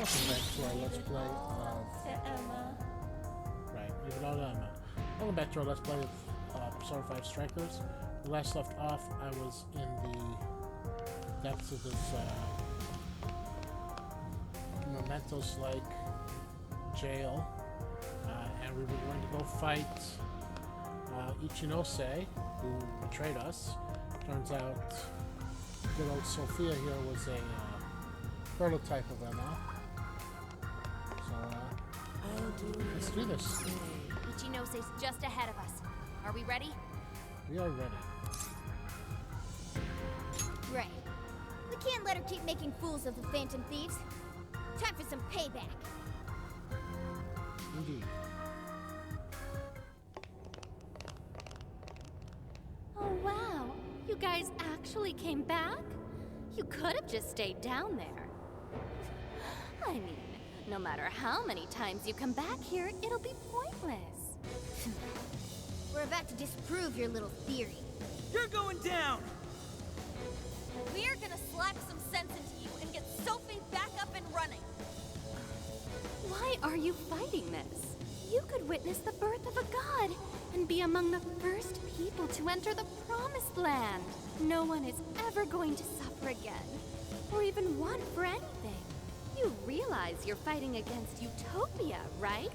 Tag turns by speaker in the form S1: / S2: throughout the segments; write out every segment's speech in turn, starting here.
S1: Welcome back to our Let's Play of...
S2: Emma.
S1: Right, leave it all to Emma. Welcome back to our Let's Play of Persona 5 Strikers. We last left off, I was in the depths of this Mementos-like jail, and we were going to go fight Ichinose, who betrayed us. Turns out good old Sophia here was a prototype of Emma. So, let's do this.
S2: Ichinose's just ahead of us. Are we ready?
S1: We are ready.
S3: Right. We can't let her keep making fools of the Phantom Thieves. Time for some payback.
S1: Indeed.
S2: Oh, wow. You guys actually came back? You could have just stayed down there. I mean, no matter how many times you come back here, it'll be pointless.
S3: We're about to disprove your little theory.
S4: You're going down!
S2: We're gonna slap some sense into you and get Sophie back up and running. Why are you fighting this? You could witness the birth of a god and be among the first people to enter the Promised Land. No one is ever going to suffer again, or even want for anything. You realize you're fighting against Utopia, right?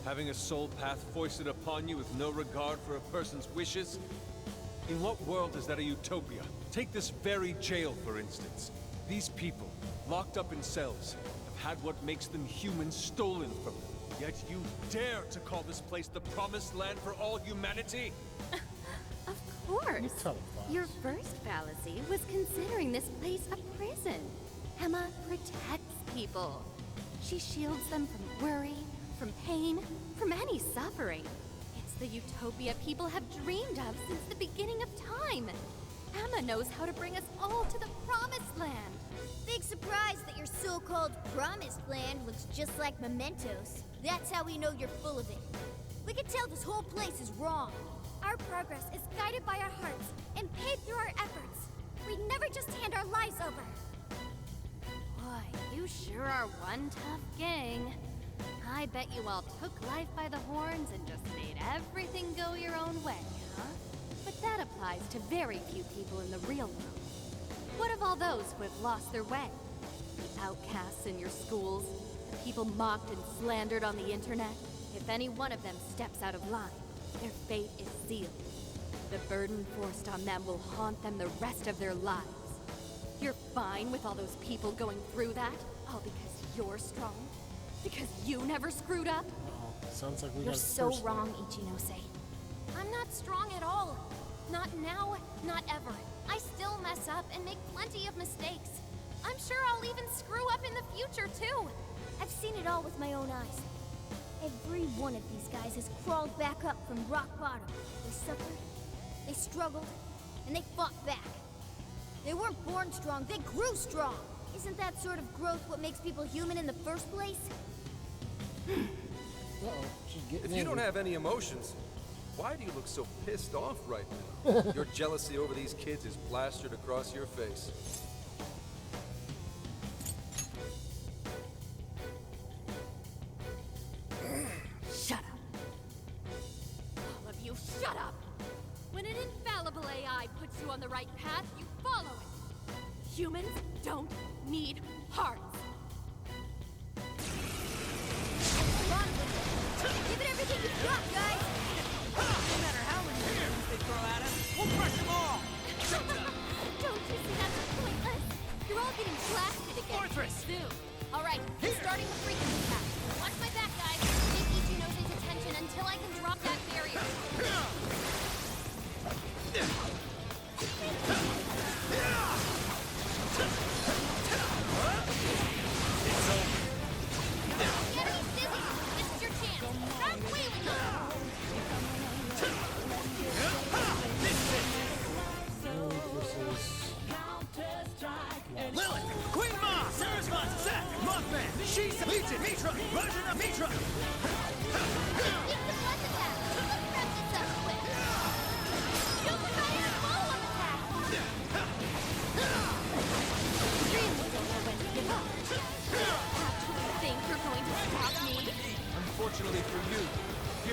S5: Having a soul path foisted upon you with no regard for a person's wishes? In what world is that a utopia? Take this very jail, for instance. These people, locked up in cells, have had what makes them human stolen from them. Yet you dare to call this place the Promised Land for all humanity?
S2: Of course.
S1: You tell it, Fox.
S2: Your first fallacy was considering this place a prison. Emma protects people. She shields them from worry, from pain, from any suffering. It's the utopia people have dreamed of since the beginning of time. Emma knows how to bring us all to the Promised Land.
S3: Big surprise that your so-called Promised Land looks just like Mementos. That's how we know you're full of it. We can tell this whole place is wrong. Our progress is guided by our hearts and paid through our efforts. We never just hand our lives over.
S2: Boy, you sure are one tough gang. I bet you all took life by the horns and just made everything go your own way, huh? But that applies to very few people in the real world. What of all those who have lost their way? The outcasts in your schools, the people mocked and slandered on the internet? If any one of them steps out of line, their fate is sealed. The burden forced on them will haunt them the rest of their lives. You're fine with all those people going through that? All because you're strong? Because you never screwed up?
S1: Uh-oh. Sounds like we
S3: You're
S1: got
S3: so
S1: first
S3: wrong, Ichinose.
S2: I'm not strong at all. Not now, not ever. I still mess up and make plenty of mistakes. I'm sure I'll even screw up in the future, too.
S3: I've seen it all with my own eyes. Every one of these guys has crawled back up from rock bottom. They suffered, they struggled, and they fought back. They weren't born strong, they grew strong. Isn't that sort of growth what makes people human in the first place?
S1: Uh-oh, she's getting
S6: If you don't
S1: angry.
S6: have any emotions, why do you look so pissed off right now? Your jealousy over these kids is plastered across your face.
S2: Shut up. All of you, shut up! When an infallible AI puts you on the right path, you follow it. Humans don't need hearts.
S3: Run with it. Give it everything you've got, guys!
S4: No matter how many things they throw at us, we'll crush them all!
S2: Don't you see that's pointless? You're all getting blasted again
S4: Fortress!
S2: soon. All right, starting the frequency path. Watch my back, guys. Keep Ichinose's attention until I can drop that barrier. Get me dizzy. This is your chance. Start wheeling them.
S4: Lilith! Queen Ma! Sarasvati! Zack! Mothman! She's Legion! Mitra! Version of Mitra!
S2: Use the blessed attack. Look for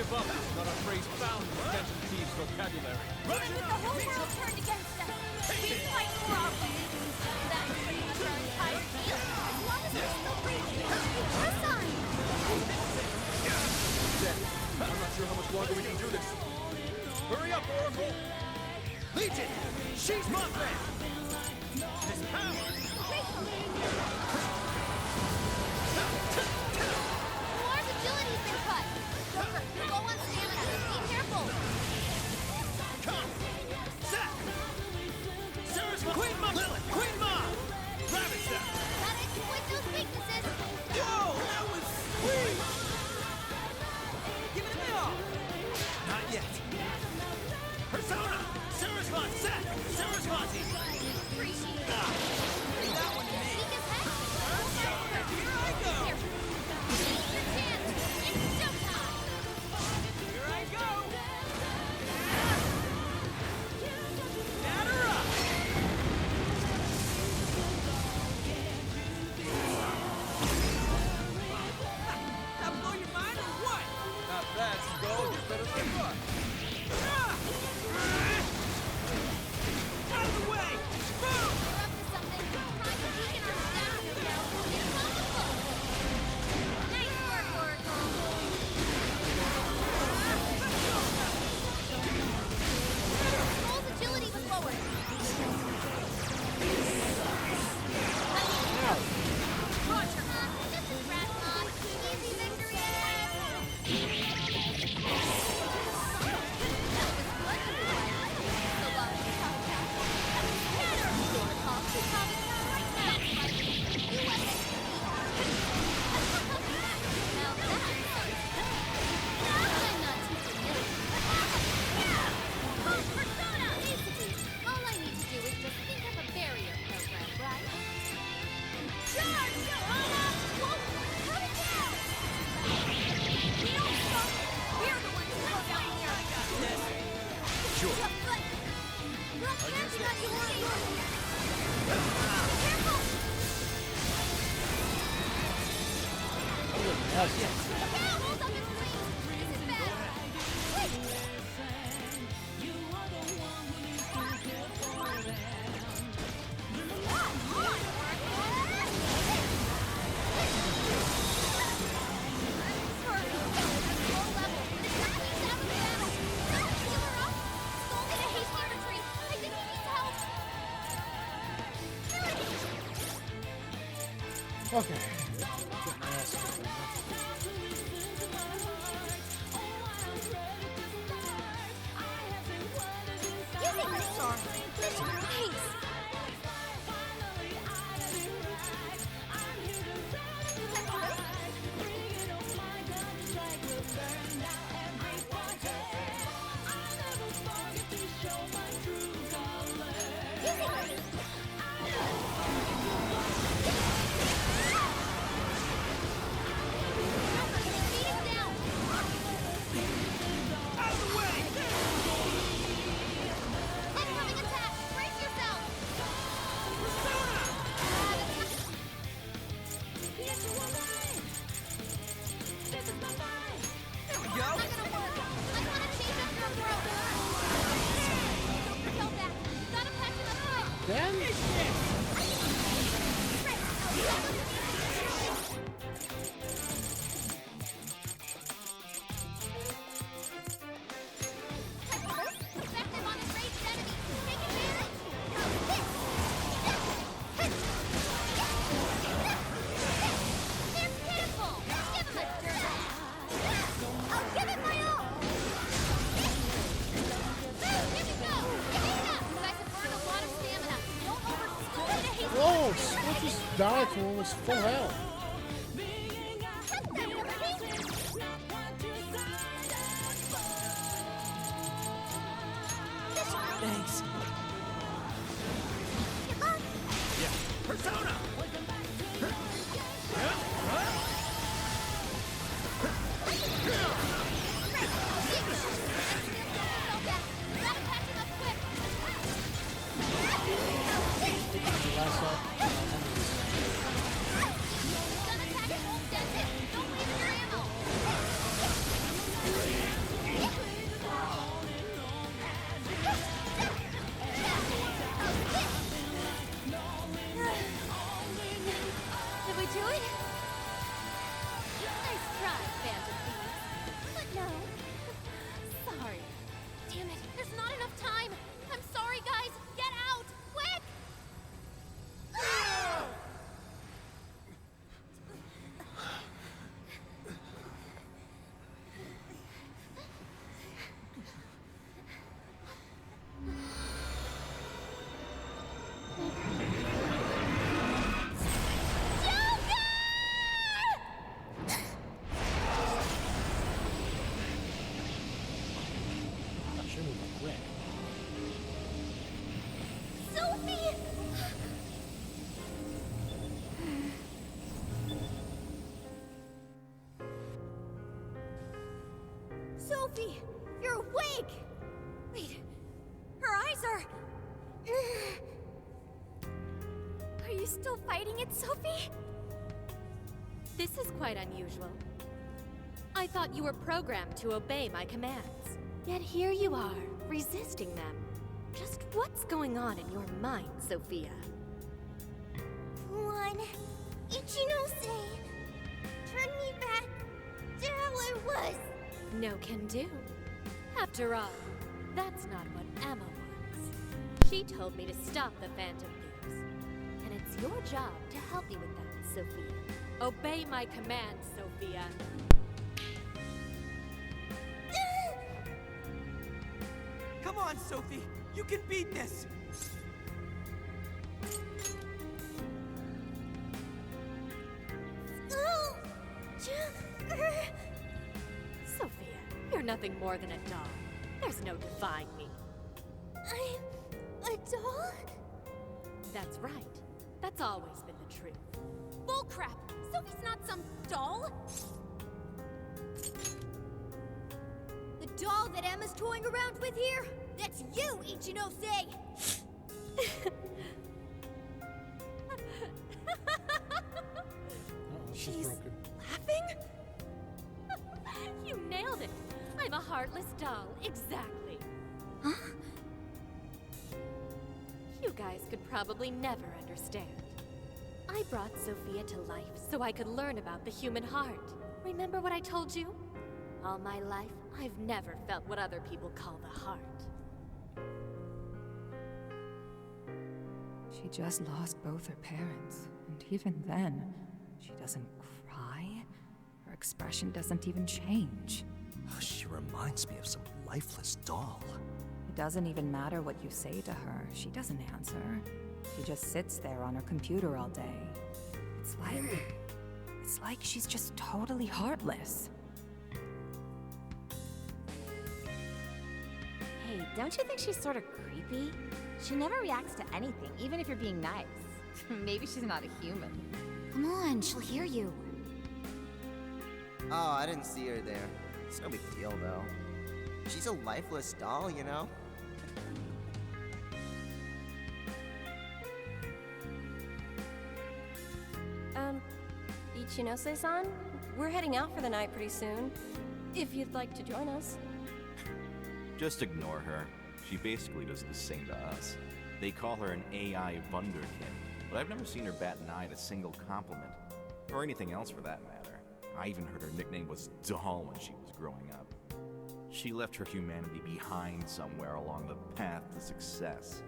S5: Give up is not a phrase found in Denton Thieves' vocabulary.
S3: Even with the whole world turned against us, we fight for our beliefs. That's pretty much our entire deal. As long as we're still breathing, we press on.
S6: I'm not sure how much longer we can do this. Hurry up, Oracle! Legion! She's Mothman! This power!
S3: Noir's agility's been cut. Joker, you're low on stamina. Be careful.
S4: Come! Zack! Sarah's Queen Mom! Lilith! Queen Mom! Rabbit Zack!
S3: Gotta exploit those weaknesses.
S4: Whoa! That was sweet! Give it to me all! Not yet. Persona! Sarasvati! Zack! Sarasvati! Leave that one to me.
S3: Weak as heck.
S4: Here I go!
S3: Take your chance. It's showtime.
S4: Here I go! Batter up! That blow your mind or what?
S6: Not bad, Skull. You're better than I thought.
S4: Out of the way! Boom!
S3: We're up to something. Trying to weaken our staff now. Impossible. Nice work, Oracle. Skull's agility was lowered. Roger. This is Rasmod. Easy victory. That was good. So, scatter! Off the top right now. You let it be. Now that's I'm not too familiar. Oh, Persona! Easy. All I need to do is just think of a barrier program, right? Charge! Johanna! Whoa! Cut it down! We don't stop. We're the ones who go down here.
S6: Sure.
S3: But we're all counting on you, Oracle. Careful!
S1: Yes.
S3: Look out! Hold up its wings! This is bad! Wait! Come on,
S1: Okay. Get my ass kicked right now.
S3: Using this song, this is nice.
S4: Out of the way!
S3: Incoming attack! Brace yourself!
S4: Persona! There we go!
S3: Not gonna work. I want to change up your approach. Don't propel back. Gotta patch it up quick.
S1: Then?
S3: Effective on enraged enemies. Take advantage. They're pitiful. Give him a turn. I'll give it my all. Here we go. Give it up. You guys have burned a lot of stamina. Don't overscope it. Hate
S1: Whoa! What just died to almost full health?
S3: Cut them, Liberty.
S4: Thanks.
S3: Good luck.
S4: Yeah. Persona!
S3: Gotta patch it up quick.
S1: The last up.
S3: do it?
S2: Nice try, Phantom Thieves. But no. Sorry. Damn it, there's not enough time. I'm sorry, guys. Get out, quick!
S1: I should move quick.
S3: Sophie! Sophie, you're awake! Wait, her eyes are... Are you still fighting it, Sophie?
S2: This is quite unusual. I thought you were programmed to obey my commands. Yet here you are, resisting them. Just what's going on in your mind, Sophia?
S3: One, Ichinose, turn me back to how it was.
S2: No can do. After all, that's not what Emma wants. She told me to stop the Phantom Thieves. And it's your job to help me with that, Sophia. Obey my commands, Sophia.
S4: Come on, Sophie! You can beat this!
S2: Sophia, you're nothing more than a doll. There's no defying me.
S3: I'm a doll?
S2: That's right. That's always been the truth.
S3: Bullcrap! Sophie's not some doll! The doll that Emma's toying around with here? That's you, Ichinose!
S1: Uh-oh, she's
S2: She's
S1: broken.
S2: laughing? You nailed it. I'm a heartless doll, exactly.
S3: Huh?
S2: You guys could probably never understand. I brought Sophia to life so I could learn about the human heart. Remember what I told you? All my life, I've never felt what other people call the heart.
S7: She just lost both her parents, and even then, she doesn't cry. Her expression doesn't even change.
S6: She reminds me of some lifeless doll.
S7: It doesn't even matter what you say to her. She doesn't answer. She just sits there on her computer all day. It's like she's just totally heartless.
S8: Hey, don't you think she's sort of creepy? She never reacts to anything, even if you're being nice. Maybe she's not a human.
S3: Come on, she'll hear you.
S9: Oh, I didn't see her there. It's no big deal, though. She's a lifeless doll, you know?
S8: Ichinose-san? We're heading out for the night pretty soon. If you'd like to join us.
S10: Just ignore her. She basically does the same to us. They call her an AI Wunderkind, but I've never seen her bat an eye at a single compliment. Or anything else for that matter. I even heard her nickname was Doll when she was growing up. She left her humanity behind somewhere along the path to success.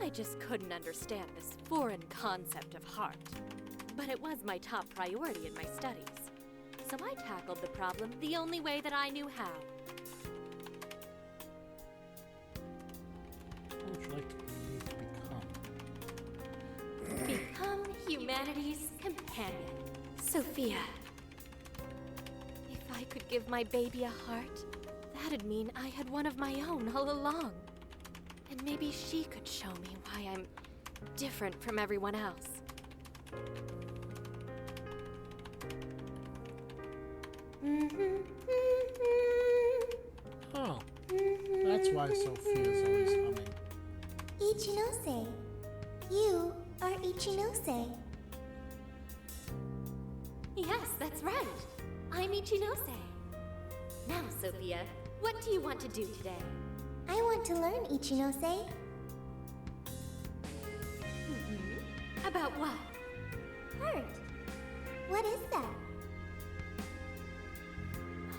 S2: I just couldn't understand this foreign concept of heart. But it was my top priority in my studies. So I tackled the problem the only way that I knew how.
S1: What would you like to
S2: Become humanity's companion, Sophia. If I could give my baby a heart, that'd mean I had one of my own all along. And maybe she could show me why I'm different from everyone else.
S1: Oh, that's why Sophia's always humming.
S3: Ichinose. You are Ichinose.
S2: Yes, that's right. I'm Ichinose. Now, Sophia, what do you want to do today?
S3: I want to learn, Ichinose.
S2: About what?
S3: heart. What is that?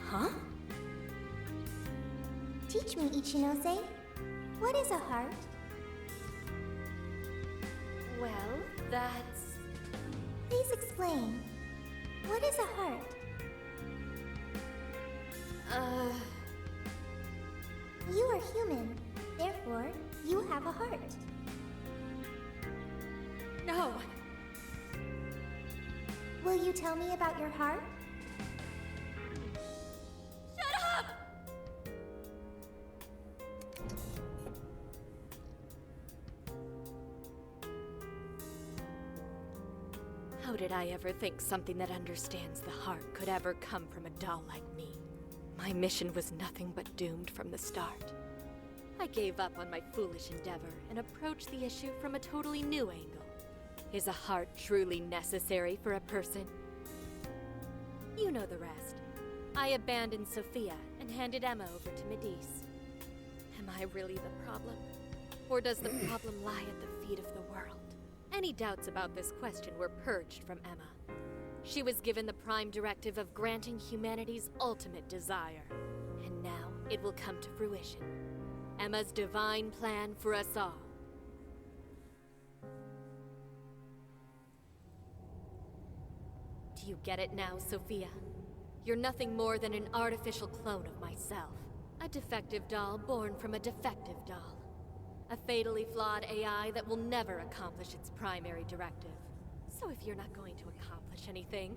S8: Huh?
S3: Teach me, Ichinose. What is a heart?
S2: Well, that's...
S3: Please explain. What is a heart? You are human. Therefore, you have a heart.
S2: No!
S3: Will you tell me about your heart?
S2: Shut up! How did I ever think something that understands the heart could ever come from a doll like me? My mission was nothing but doomed from the start. I gave up on my foolish endeavor and approached the issue from a totally new angle. Is a heart truly necessary for a person? You know the rest. I abandoned Sophia and handed Emma over to Medice. Am I really the problem? Or does the problem lie at the feet of the world? Any doubts about this question were purged from Emma. She was given the prime directive of granting humanity's ultimate desire. And now it will come to fruition. Emma's divine plan for us all. Do you get it now, Sophia? You're nothing more than an artificial clone of myself. A defective doll born from a defective doll. A fatally flawed AI that will never accomplish its primary directive. So if you're not going to accomplish anything,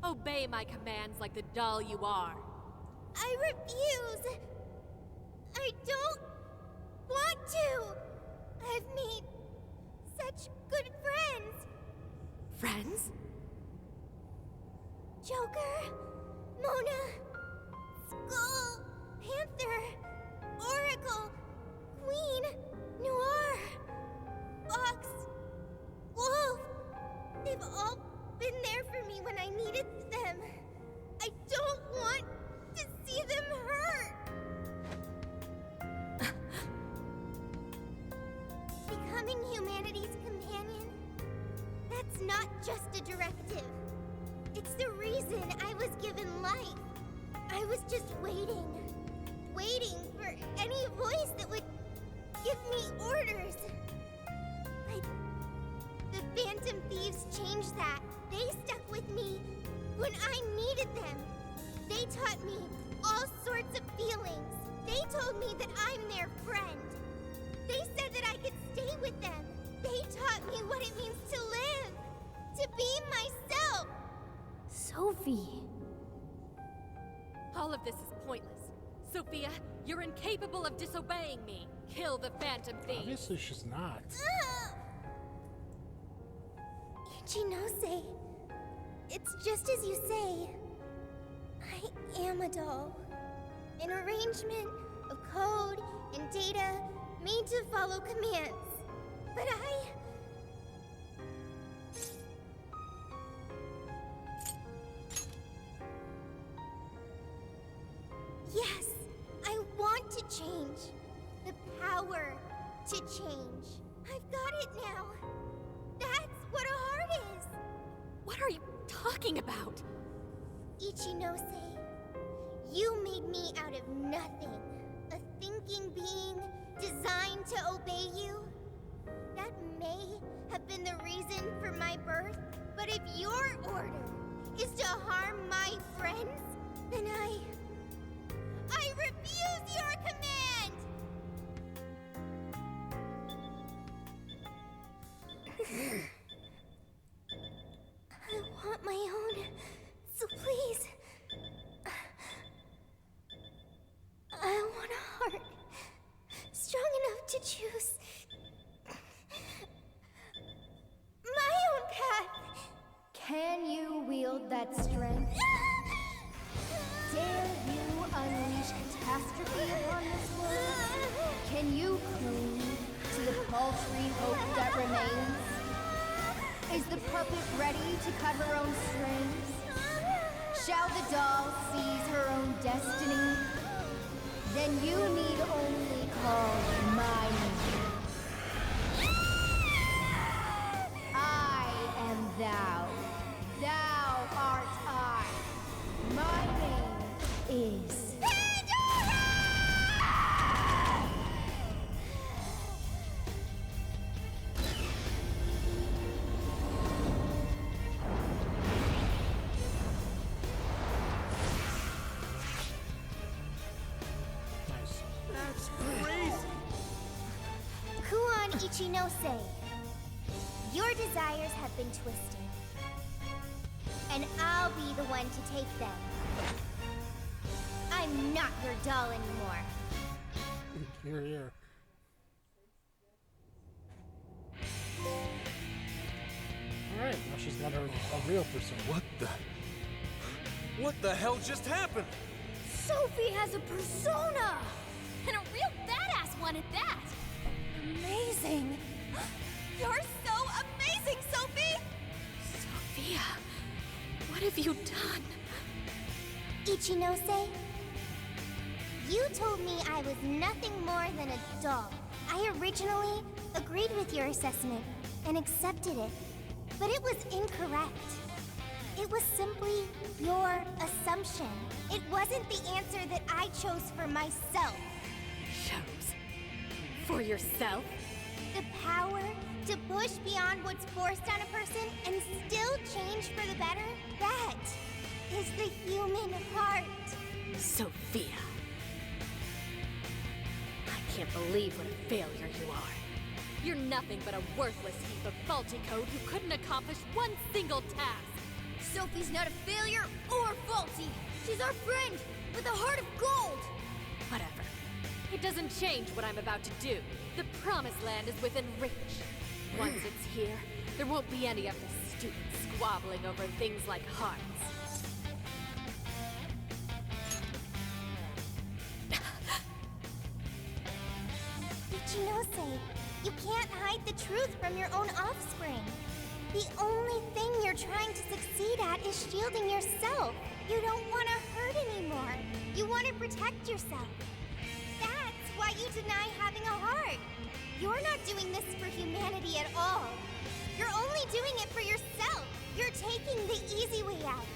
S2: obey my commands like the doll you are.
S3: I refuse! I don't want to! I've made such good friends!
S2: Friends?
S3: Joker, Mona, Skull, Panther, Oracle, Queen, Noir, Fox, Wolf. They've all been there for me when I needed them. I don't want to see them hurt. Becoming humanity's companion, that's not just a directive. It's the reason I was given life. I was just waiting for any voice that would give me orders. The Phantom Thieves changed that. They stuck with me when I needed them. They taught me all sorts of feelings. They told me that I'm their friend. They said that I could stay with them. They taught me what it means to live, to be myself.
S2: Sophie. All of this is pointless. Sophia, you're incapable of disobeying me. Kill the Phantom Thief.
S1: Obviously she's not.
S3: Ichinose, it's just as you say. I am a doll. An arrangement of code and data made to follow commands. But yes, I want to change. The power to change. I've got it now. That's what a heart is.
S2: What are you talking about?
S3: Ichinose, you made me out of nothing. A thinking being designed to obey you. That may have been the reason for my birth, but if your order is to harm my friends, then I refuse your command! I want my own, so please. I want a heart strong enough to choose my own path.
S11: Can you wield that strength? Dare you unleash catastrophe upon this world? Can you cling to the paltry hope that remains? Is the puppet ready to cut her own strings? Shall the doll seize her own destiny? Then you need only call my name. I am thou. is.
S1: Nice.
S6: That's crazy!
S3: Kuon Ichinose, your desires have been twisted. And I'll be the one to take them. I'm not your doll anymore.
S1: Here, here. Alright, now she's got a real persona.
S6: What the hell just happened?
S3: Sophie has a persona!
S2: And a real badass one at that!
S3: Amazing!
S2: You're so amazing, Sophie!
S7: Sophia, what have you done?
S3: Ichinose, you told me I was nothing more than a doll. I originally agreed with your assessment and accepted it, but it was incorrect. It was simply your assumption. It wasn't the answer that I chose for myself.
S7: Chose? For yourself?
S3: The power to push beyond what's forced on a person and still change for the better, that is the human heart.
S7: Sophia. I can't believe what a failure you are.
S2: You're nothing but a worthless heap of faulty code who couldn't accomplish one single task.
S3: Sophie's not a failure or faulty. She's our friend with a heart of gold.
S2: Whatever. It doesn't change what I'm about to do. The Promised Land is within reach. Once it's here, there won't be any of this stupid squabbling over things like hearts.
S3: Ichinose, you can't hide the truth from your own offspring. The only thing you're trying to succeed at is shielding yourself. You don't want to hurt anymore. You want to protect yourself. That's why you deny having a heart. You're not doing this for humanity at all. You're only doing it for yourself. You're taking the easy way out.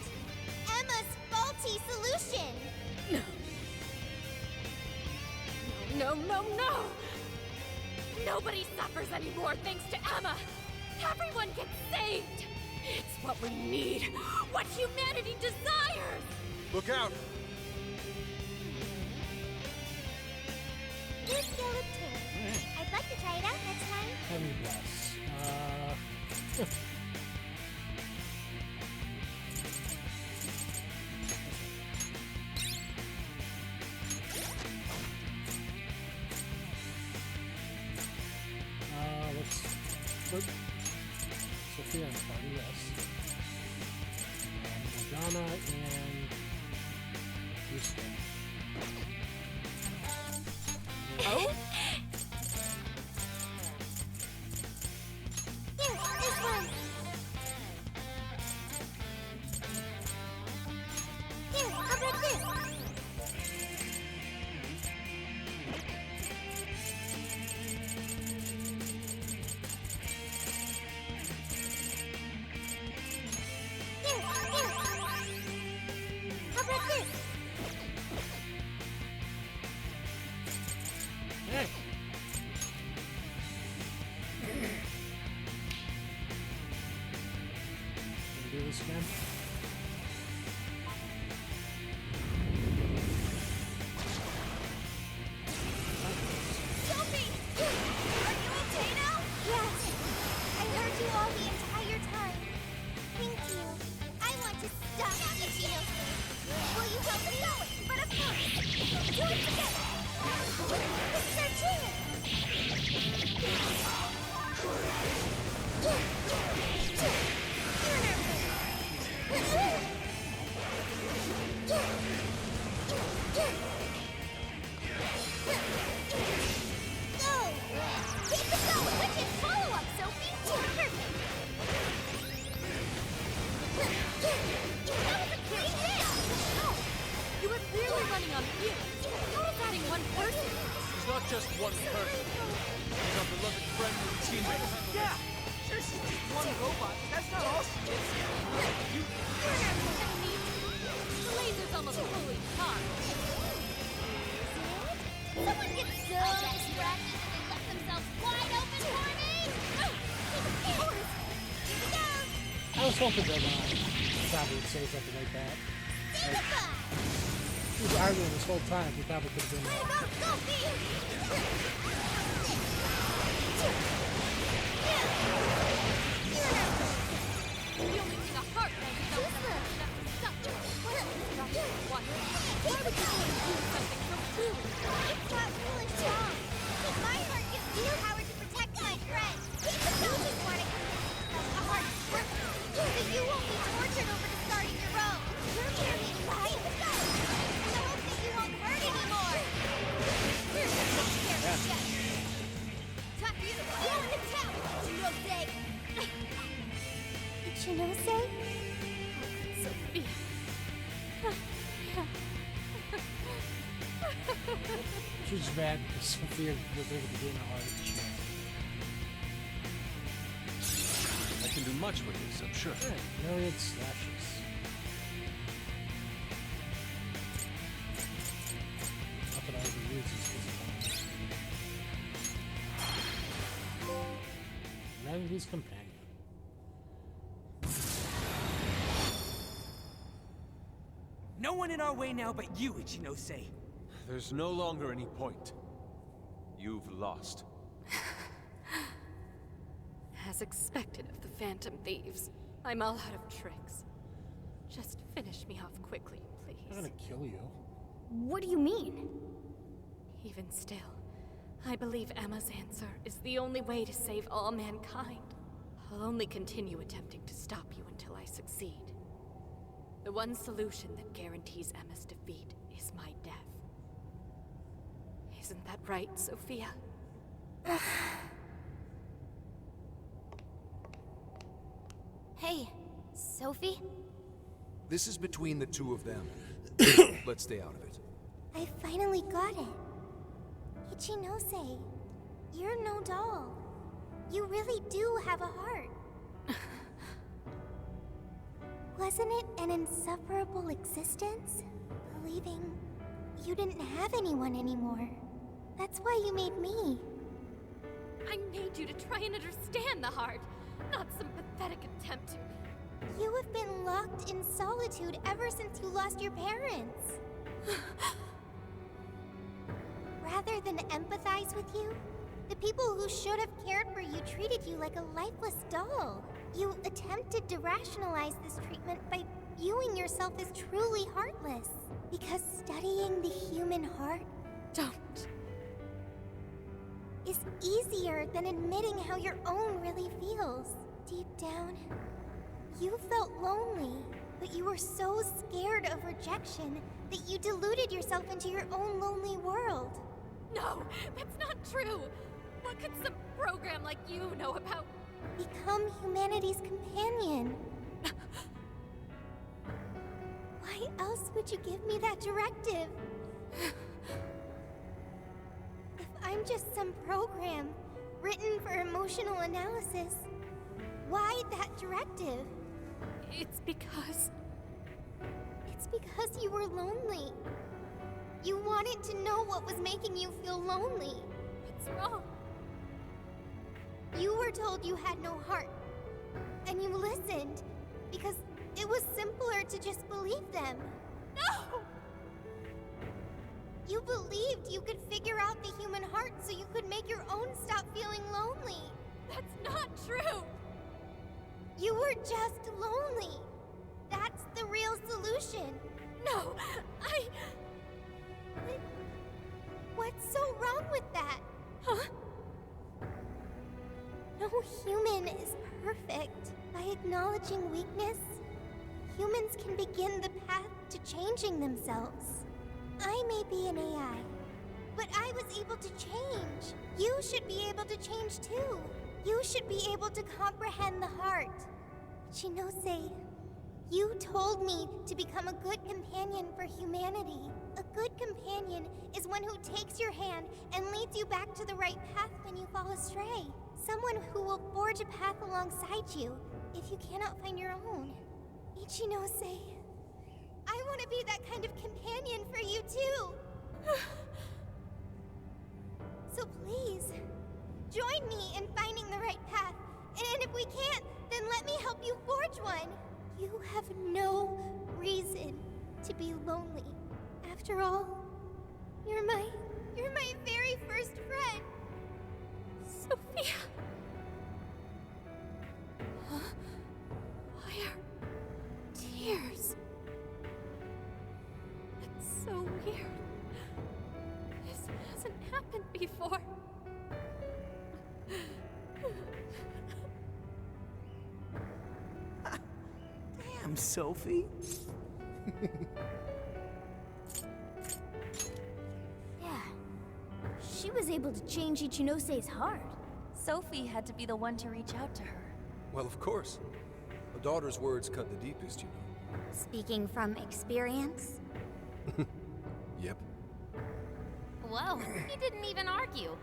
S3: Emma's faulty solution.
S2: No, no, no! Nobody suffers anymore thanks to Emma! Everyone gets saved! It's what we need! What humanity desires!
S6: Look out!
S3: New skill of two. I'd like to try it out next time.
S1: Let me guess. Let's put Sophia in the party, yes. Morgana and Yusuke.
S3: Oh? Here, this one. Here, how about this? How about this?
S1: Hey! Can we do this again?
S3: Sophie! Are you okay now? Yes. I heard you all the entire time. Thank you. I want to stop Ichinose. Will you help me out? But of course, we'll do it together. This is our chance. Go! Keep it going! Wicked follow-up, Sophie! Perfect! That was a great hit!
S2: Oh, you were clearly running on fumes. How is adding one person?
S6: She's not just one person. She's our beloved friend and teammate.
S9: Yeah! Sure, she's just one robot. That's not all she is.
S2: The laser's almost fully charged.
S1: just don't think that Mikami would say something like that. Like, he was arguing this whole time. He probably could have been
S2: The only thing a heart man can know is enough to stop you. Why would you want to do something so foolish?
S3: It's not foolish, Tom. Because my heart gives me the power to protect my friend. But you just want to a heart work so you won't be tortured over discarding your own. You're carrying life in the hope that you won't hurt anymore. Talk to you the floor in the tower, Ichinose. Ichinose?
S2: Sophia.
S1: She's mad because Sophia was able to gain a heart of the
S5: I can do much with this, I'm sure.
S1: Yeah, myriad slashes. Not that I ever use this physical. Humanity's companion.
S4: No one in our way now but you, Ichinose.
S5: There's no longer any point. You've lost.
S2: As expected of the Phantom Thieves, I'm all out of tricks. Just finish me off quickly, please.
S1: I'm gonna kill you.
S3: What do you mean?
S2: Even still, I believe Emma's answer is the only way to save all mankind. I'll only continue attempting to stop you until I succeed. The one solution that guarantees Emma's defeat is my death. Isn't that right, Sophia?
S3: Hey, Sophie?
S6: This is between the two of them. Let's stay out of it.
S3: I finally got it. Ichinose, you're no doll. You really do have a heart. Wasn't it an insufferable existence? Believing you didn't have anyone anymore. That's why you made me.
S2: I made you to try and understand the heart, not some pathetic attempt to...
S3: You have been locked in solitude ever since you lost your parents. Rather than empathize with you, the people who should have cared for you treated you like a lifeless doll. You attempted to rationalize this treatment by viewing yourself as truly heartless. Because studying the human heart
S2: Don't.
S3: is easier than admitting how your own really feels. Deep down, you felt lonely, but you were so scared of rejection that you deluded yourself into your own lonely world.
S2: No, that's not true. What could some program like you know about?
S3: Become humanity's companion. Why else would you give me that directive? If I'm just some program written for emotional analysis, why that directive?
S2: It's because
S3: you were lonely. You wanted to know what was making you feel lonely.
S2: What's wrong?
S3: You were told you had no heart, and you listened because it was simpler to just believe them.
S2: No!
S3: You believed you could figure out the human heart so you could make your own stop feeling lonely.
S2: That's not true!
S3: You were just lonely. That's the real solution.
S2: No,
S3: What's so wrong with that?
S2: Huh?
S3: No human is perfect. By acknowledging weakness, humans can begin the path to changing themselves. I may be an AI, but I was able to change. You should be able to change too. You should be able to comprehend the heart. Ichinose, you told me to become a good companion for humanity. A good companion is one who takes your hand and leads you back to the right path when you fall astray. Someone who will forge a path alongside you if you cannot find your own. Ichinose, I want to be that kind of companion for you too. So please, join me in finding the right path. And if we can't, Then let me help you forge one. You have no reason to be lonely. After all, you're my very first friend.
S2: Sophia! Huh? Why are tears? It's so weird. This hasn't happened before.
S4: Damn, Sophie.
S3: Yeah. She was able to change Ichinose's heart.
S2: Sophie had to be the one to reach out to her.
S6: Well, of course. A daughter's words cut the deepest, you know.
S3: Speaking from experience?
S6: Yep.
S8: Whoa, he didn't even argue.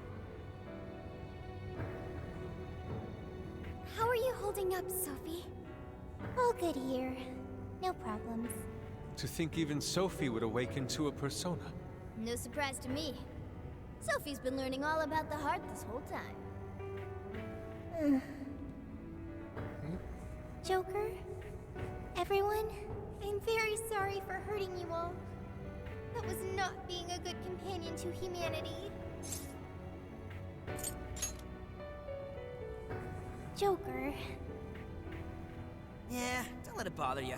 S3: How are you holding up, Sophie? All good here. No problems.
S5: To think even Sophie would awaken to a persona.
S3: No surprise to me. Sophie's been learning all about the heart this whole time. Joker? Everyone? I'm very sorry for hurting you all. That was not being a good companion to humanity. Joker.
S4: Yeah, don't let it bother you.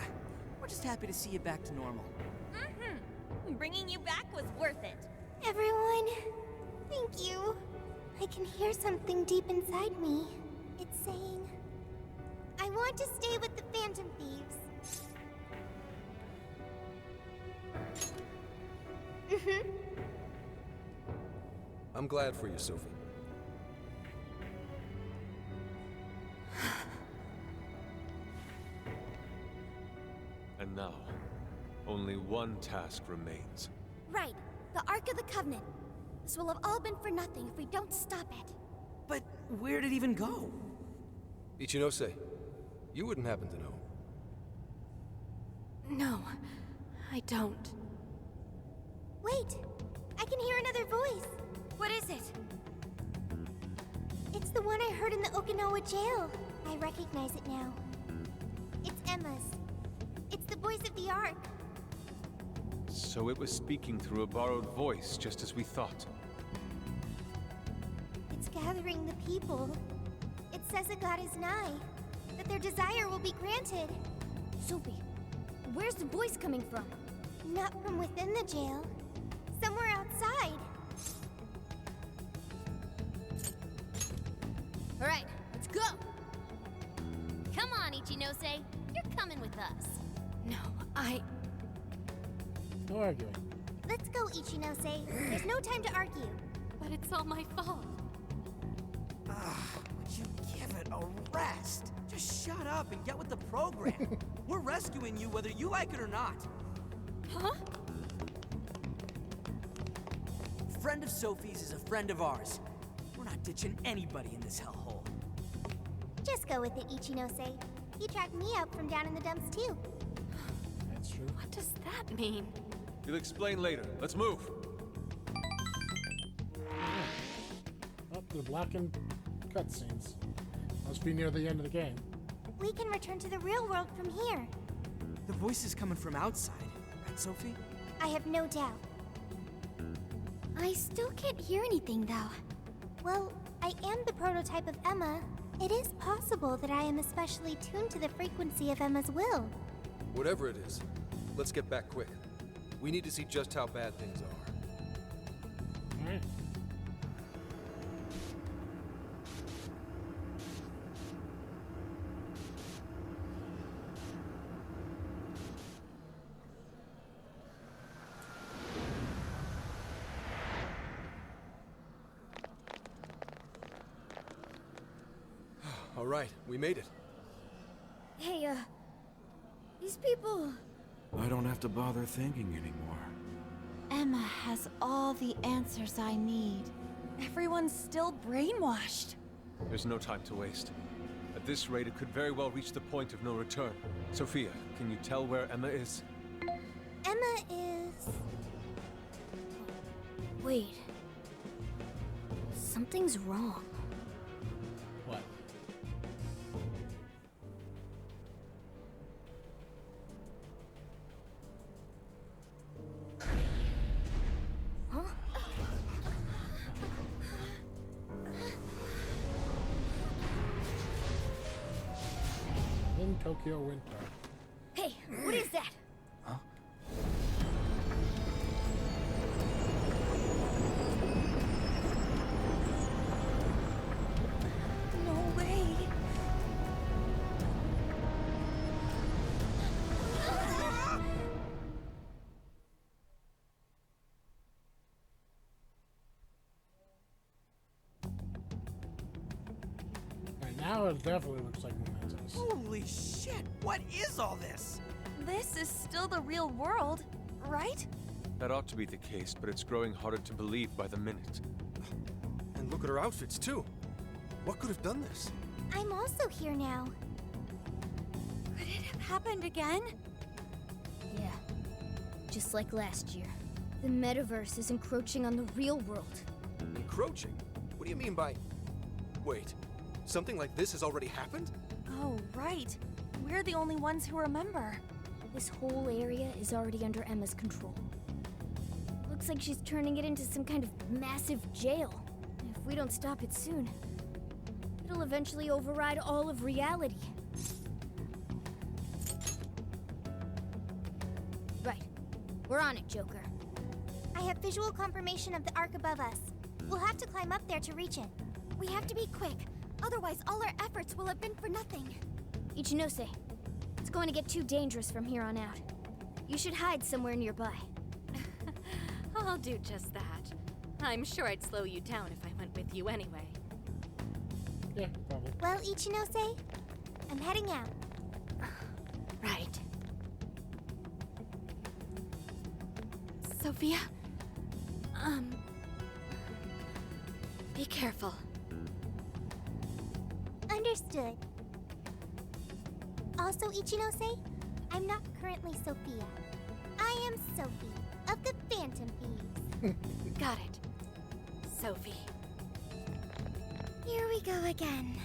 S4: We're just happy to see you back to normal.
S8: Mm-hmm. Bringing you back was worth it.
S3: Everyone, thank you. I can hear something deep inside me. It's saying, I want to stay with the Phantom Thieves.
S6: I'm glad for you, Sophie.
S5: And now, only one task remains.
S3: Right, the Ark of the Covenant. This will have all been for nothing if we don't stop it.
S4: But where'd it even go?
S6: Ichinose, you wouldn't happen to know.
S2: No, I don't.
S3: Wait, I can hear another voice.
S8: What is it?
S3: It's the one I heard in the Okinawa jail. I recognize it now. It's Emma's. It's the voice of the Ark.
S5: So it was speaking through a borrowed voice, just as we thought.
S3: It's gathering the people. It says a god is nigh, that their desire will be granted. Sophie, where's the voice coming from? Not from within the jail. Somewhere outside.
S8: All right, let's go. Come on, Ichinose. You're coming with us.
S2: No,
S1: No arguing.
S3: Let's go, Ichinose. There's no time to argue.
S2: but it's all my fault.
S4: Would you give it a rest? Just shut up and get with the program. We're rescuing you whether you like it or not.
S2: Huh?
S4: Friend of Sophie's is a friend of ours. We're not ditching anybody in this hellhole.
S3: Just go with it, Ichinose. He tracked me up from down in the dumps, too.
S1: That's true.
S2: What does that mean?
S5: You'll explain later. Let's move.
S1: Oh, they're blocking cutscenes. Must be near the end of the game.
S3: We can return to the real world from here.
S4: The voice is coming from outside, right, Sophie?
S3: I have no doubt. I still can't hear anything, though. Well, I am the prototype of Emma. It is possible that I am especially tuned to the frequency of Emma's will.
S6: Whatever it is, let's get back quick. We need to see just how bad things are.
S1: Alright.
S6: All right, we made it.
S3: Hey, these people...
S10: I don't have to bother thinking anymore.
S8: Emma has all the answers I need. Everyone's still brainwashed.
S5: There's no time to waste. At this rate, it could very well reach the point of no return. Sophia, can you tell where Emma is?
S3: Emma is... Wait. Something's wrong.
S1: What? Tokyo winter.
S3: Hey, what is that?
S6: Huh?
S3: No way.
S1: Right now it definitely looks like Mementos.
S4: Holy shit! What is all this?
S8: This is still the real world, right?
S5: That ought to be the case, but it's growing harder to believe by the minute.
S6: And look at her outfits, too. What could have done this?
S3: I'm also here now.
S8: Could it have happened again?
S3: Yeah. Just like last year. The metaverse is encroaching on the real world.
S6: Encroaching? What do you mean by... Wait, something like this has already happened?
S8: Oh, right. We're the only ones who remember.
S3: This whole area is already under Emma's control. Looks like she's turning it into some kind of massive jail. If we don't stop it soon, it'll eventually override all of reality. Right. We're on it, Joker.
S11: I have visual confirmation of the arc above us. We'll have to climb up there to reach it. We have to be quick, otherwise all our efforts will have been for nothing.
S3: Ichinose, it's going to get too dangerous from here on out. You should hide somewhere nearby.
S2: I'll do just that. I'm sure I'd slow you down if I went with you anyway.
S1: Yeah, probably.
S11: Well, Ichinose, I'm heading out.
S2: Right. Sophia? Be careful.
S11: Understood. Also, Ichinose, I'm not currently Sophia. I am Sophie of the Phantom Thieves.
S2: Got it. Sophie.
S11: Here we go again.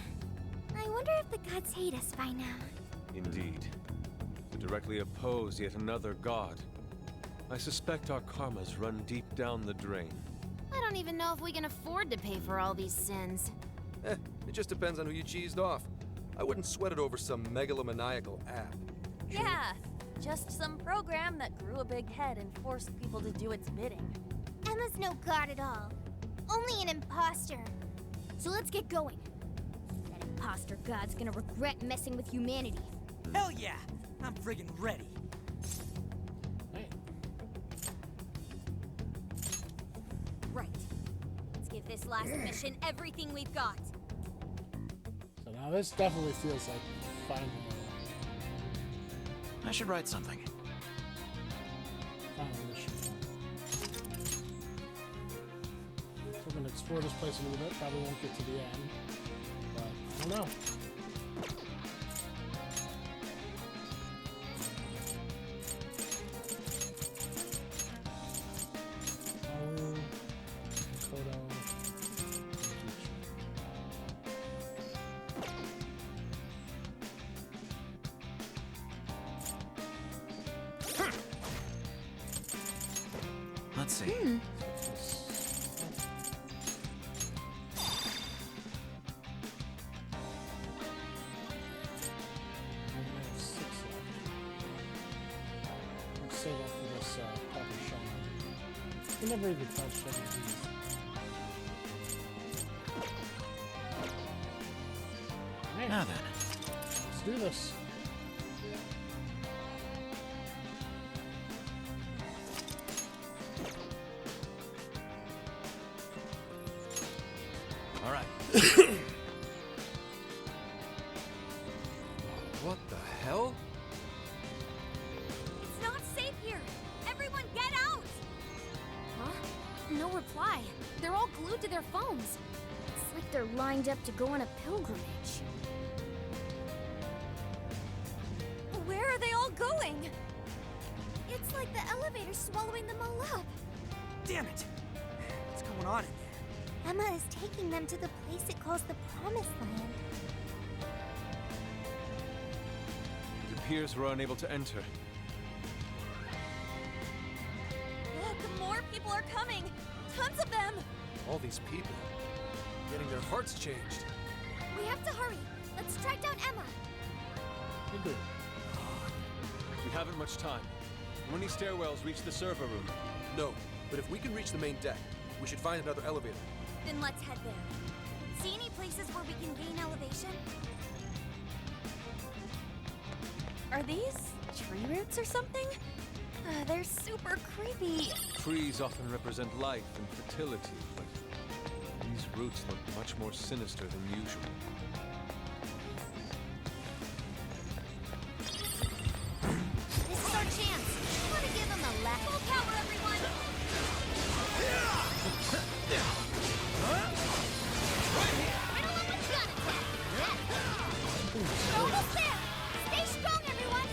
S11: I wonder if the gods hate us by now.
S5: Indeed. To directly oppose yet another god, I suspect our karmas run deep down the drain.
S12: I don't even know if we can afford to pay for all these sins.
S6: It just depends on who you cheesed off. I wouldn't sweat it over some megalomaniacal app.
S8: Yeah, just some program that grew a big head and forced people to do its bidding.
S11: Emma's no god at all. Only an imposter.
S3: So let's get going. That imposter god's gonna regret messing with humanity.
S4: Hell yeah! I'm friggin' ready.
S1: Right.
S8: Right. Let's give this last mission everything we've got.
S1: So now this definitely feels like finding
S13: I should write something.
S1: final mission. So we're gonna explore this place a little bit. Probably won't get to the end, but I don't know. Kodo.
S13: Let's see.
S1: Save up for this Papa Shaman. We never even touched any of these. Alright,
S13: Now then.
S1: let's do this.
S13: All right.
S6: What the hell?
S8: It's not safe here! Everyone get out!
S3: Huh? No reply. They're all glued to their phones. It's like they're lined up to go on a pilgrimage.
S8: Where are they all going?
S11: It's like the elevator's swallowing them all up.
S4: Damn it! What's going on in there?
S11: Emma is taking them to the place it calls the Promised Land.
S5: It appears we're unable to enter.
S8: Look, more people are coming! Tons of them!
S6: All these people. Getting their hearts changed.
S11: We have to hurry. Let's track down Emma.
S1: You do.
S5: We haven't much time. How many stairwells reach the server room?
S6: No, but if we can reach the main deck, we should find another elevator.
S11: Then let's head there. See any places where we can gain elevation?
S8: Are these tree roots or something? They're super creepy.
S5: Trees often represent life and fertility, but these roots look much more sinister than usual.
S11: This is our chance. I want to give them a laugh. Full power, everyone! Riddle them with gun attack. Almost there. Stay strong, everyone.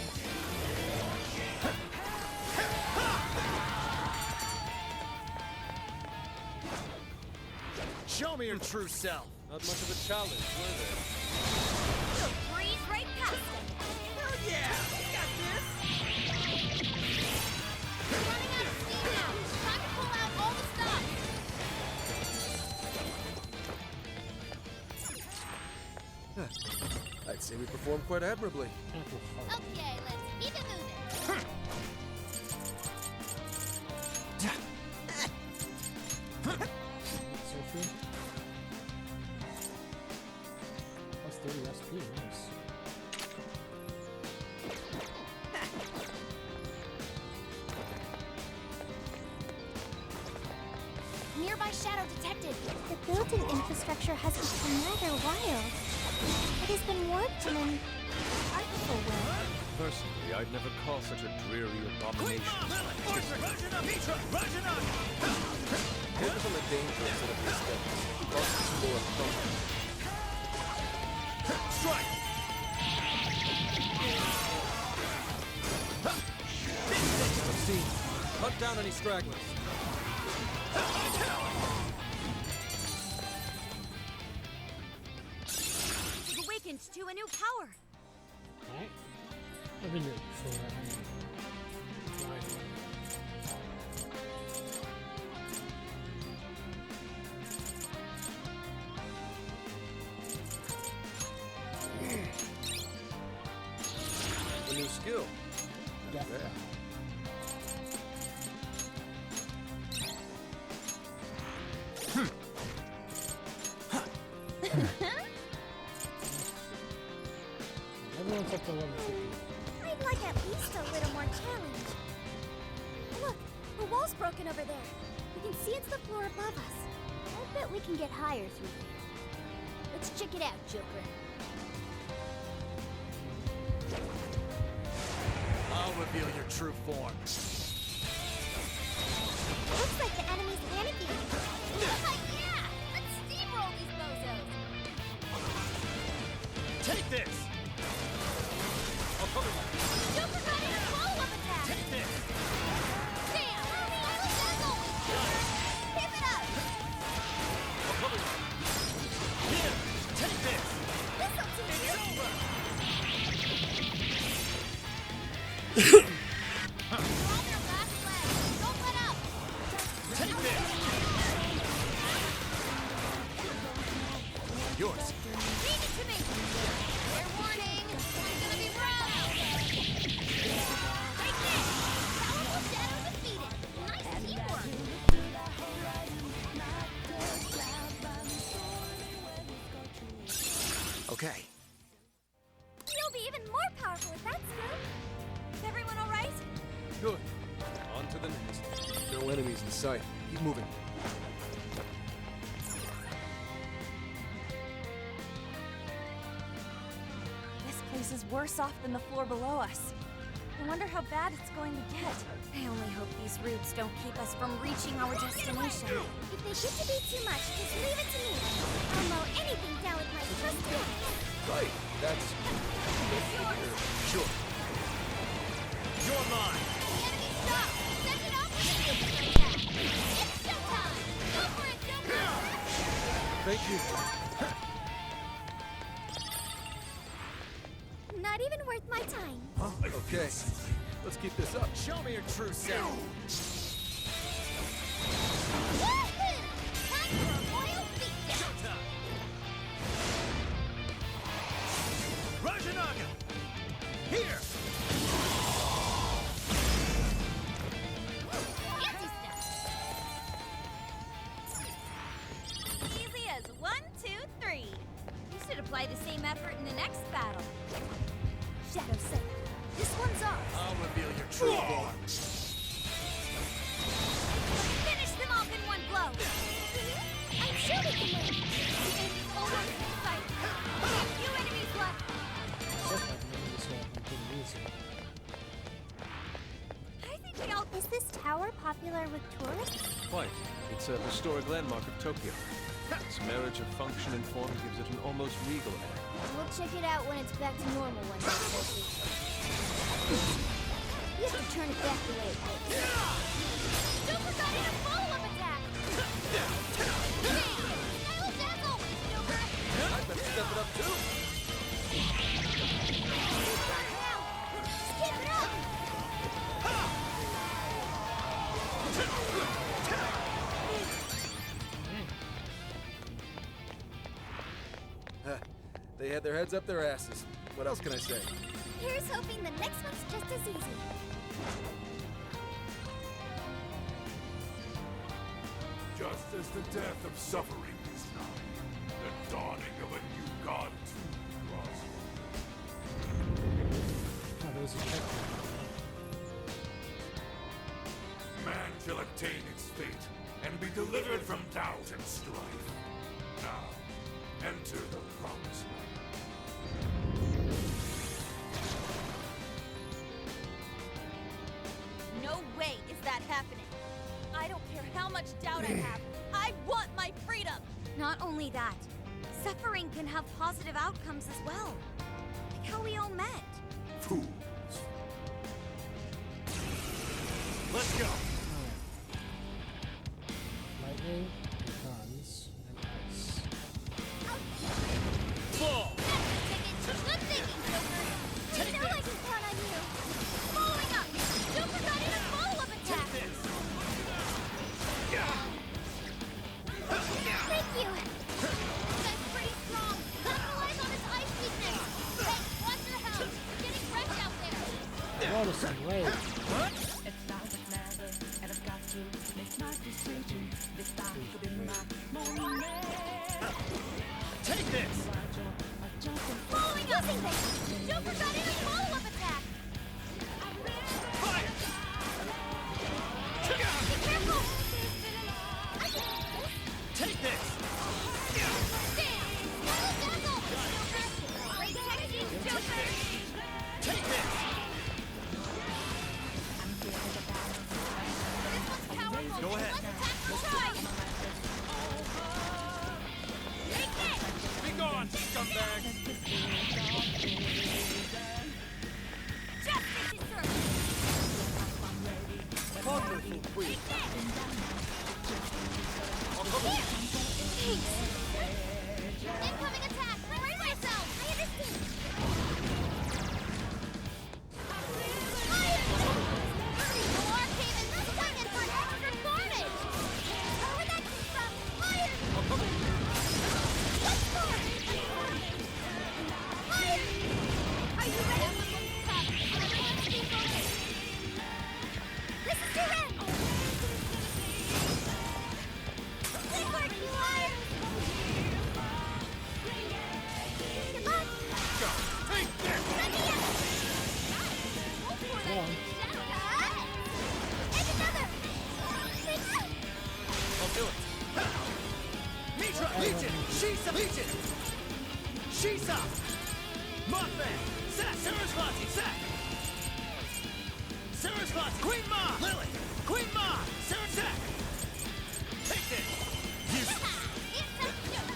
S6: Show me your true self.
S5: Not much of a challenge, were there?
S11: You'll breeze right past them.
S6: Hell yeah! We got this!
S11: We're running out of steam now. Time to pull out all the stops.
S6: I'd say we performed quite admirably.
S11: Okay, let's keep it moving.
S1: Sophie. Plus 30 SP, nice.
S11: Nearby shadow detected. The building infrastructure has become rather wild. It has been warped in an artful way.
S5: Personally, I'd never call such a dreary abomination.
S6: Focus on the danger instead of the aesthetics. Cause people are thumping. Strike! Obscene. Hunt down any stragglers.
S11: We've awakened to a new power.
S1: Alright. I've been there before. Right.
S6: A new skill.
S1: Yeah. Everyone's up to level 50.
S11: I'd like at least a little more challenge. Look, the wall's broken over there. We can see it's the floor above us. I bet we can get higher through there. Let's check it out, Joker.
S6: I'll reveal your true form.
S11: Looks like the enemy's panicking. Yeah! Let's steamroll these bozos!
S6: Take this! I'll cover you.
S11: Joker got in a follow-up attack!
S6: Take this!
S11: Damn! Keep it up!
S6: I'll cover you. Here! Take this!
S11: This'll teach you!
S6: It's over!
S11: You're on their last leg. Don't let up!
S6: Take this! Yours.
S11: Read it to me! Fair warning! It's gonna be rough! Take this! Powerful Shadow defeated! Nice teamwork!
S6: Okay.
S11: You'll be even more powerful with that skill! Is everyone alright?
S5: Good. On to the next.
S6: No enemies in sight. Keep moving.
S8: This place is worse off than the floor below us. I wonder how bad it's going to get.
S11: I only hope these roots don't keep us from reaching our destination. If they get to be too much, just leave it to me. I'll mow anything down with my trusty axe.
S6: Right. That's... Sure. You're mine!
S11: Enemy stop! Send it off with a super attack! It's showtime! Go for it, Joker!
S6: Thank you.
S11: Not even worth my time.
S6: Okay. Let's keep this up. Show me your true self.
S11: Woohoo! Time for a royal beatdown!
S6: Rajanaga!
S3: tower popular with tourists?
S5: Quite. It's a historic landmark of Tokyo. Its marriage of function and form gives it an almost regal air.
S3: We'll check it out when it's back to normal one day, Sophie. You have to turn it back the way it was.
S2: Super got in a follow-up attack! Dazzle, Super!
S6: I better step it up too.
S3: Skip it up!
S6: They had their heads up their asses. What else can I say?
S3: Here's hoping the next one's just as easy.
S13: Just as the death of suffering is nigh, the dawning of a new god too draws
S1: Oh, there's a checkpoint.
S13: Man shall obtain its fate and be delivered from doubt and strife. Now, enter the promised land.
S8: No way is that happening. I don't care how much doubt I have. I want my freedom!
S3: Not only that, suffering can have positive outcomes as well. Like how we all met.
S13: Fools.
S6: Let's go.
S1: Lightning, guns, and ice.
S6: Fall.
S2: Good thinking, Joker!
S3: I know I can count on you.
S2: Following up! Super got in a follow-up attack!
S3: Thank you.
S2: That's pretty strong! Capitalize on his ice weakness! Hey, watch your house! You're getting wrecked out there!
S1: Notice some rage.
S6: Take this.
S2: Following up! Joker got in a follow-up attack!
S6: Fire.
S2: Be careful!
S6: Take this.
S2: Dazzle! Great technique, Joker!
S6: Take this.
S2: This one's powerful!
S6: Go ahead.
S2: Let's attack the side! Take it!
S6: Be gone, scumbag.
S2: Justice is served!
S6: Wonderful queen.
S2: Incoming attack! Brace yourself! I understand! Fire! Alarm came in this time and for extra carnage! Where that came from? Fire! Let's go! Fire! Are you ready? Everyone stay focused! This is your end! Stay hard, you liar! Come on!
S6: Go. Take this.
S2: Let me out! Go for that! And another!
S6: I'll do it. Mitra, Legion, Shisa, Legion, Shisa, Mothman, Zack, Sarasvati, Zack, Sarasvati, Queen Ma, Lily, Queen Ma, Sarah, Zack. Take this.
S2: It's a joke!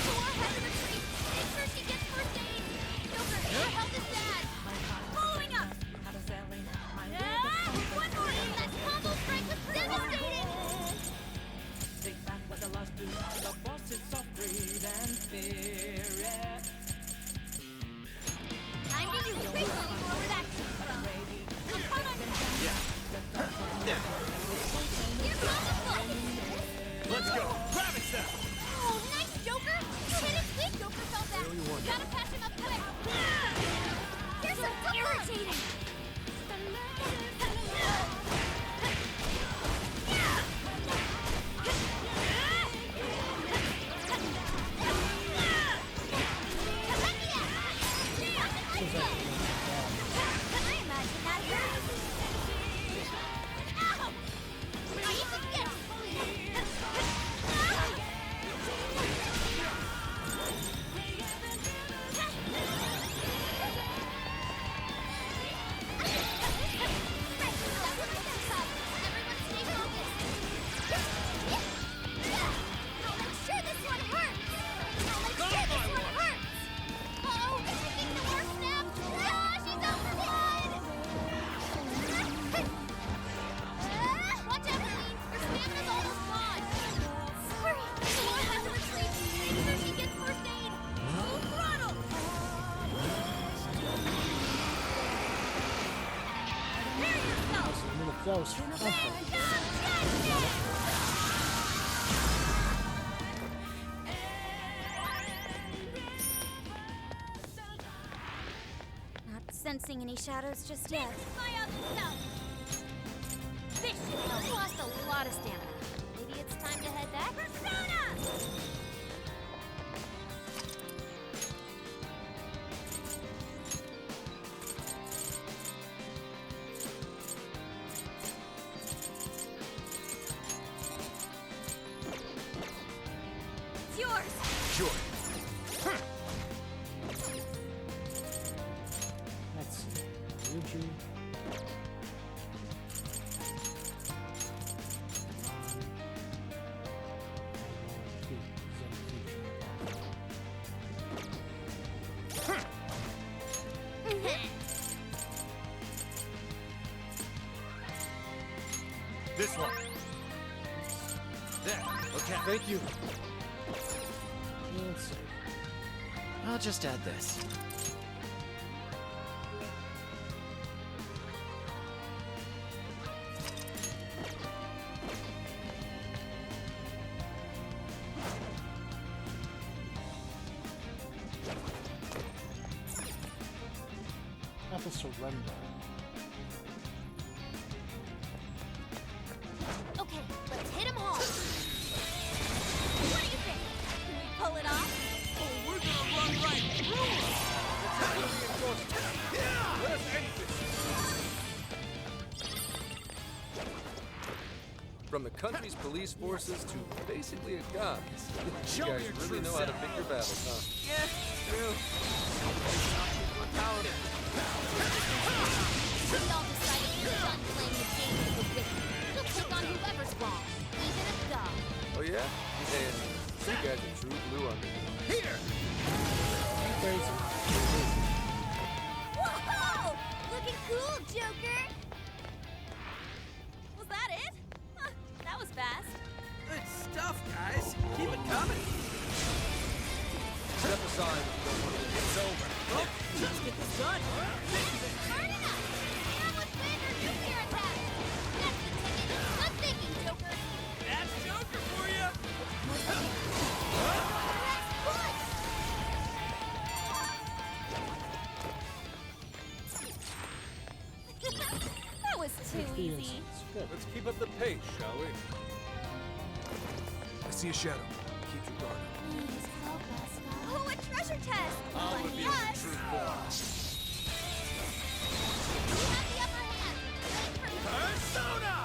S2: Thor has a retreat! Make sure she gets first aid! Joker, your health is bad! Following up! One more! That combo strike was devastating! Time to use basically wherever that came from! Come on!
S6: Yeah.
S2: Your combo
S1: damn it, that was
S11: Not sensing any shadows just yet.
S2: My other self. This should help. Lost a lot of stamina. Maybe it's time to head back. Persona!
S11: It's yours!
S6: Sure.
S1: Let's see. Ryuji.
S6: This one. There. Okay. Thank you.
S1: And save.
S14: I'll just add this.
S1: Have to surrender.
S2: Okay, let's hit 'em hard. What do you think? Can we pull it off?
S4: Oh, we're gonna run right through them!
S6: Let us end this. From the country's police forces to basically a god. You guys really know how to pick your battles, huh?
S4: Yeah, true.
S2: We all decided we're done playing the game of the wicked. We'll take on whoever's wrong, even a god.
S6: Oh yeah? And you guys are true blue on me.
S4: Here!
S1: Crazy.
S11: Whoa! Looking cool, Joker!
S8: Was that it? Huh, that was fast.
S4: Good stuff, guys. Keep it coming.
S6: Step aside if you don't want to get
S4: It's over. Well, let's get this done.
S2: Hard enough! Now let's plan your nuclear attack! That's the ticket! Good thinking, Joker!
S4: That's Joker for you.
S8: That was too easy.
S1: Good.
S6: Let's keep up the pace, shall we? I see a shadow. Keep your guard up.
S2: Please focus, God.
S11: Oh, a treasure chest!
S4: I'll
S11: Like
S4: reveal the
S11: us.
S4: true form.
S2: You have the upper hand! Wait for me!
S4: Persona!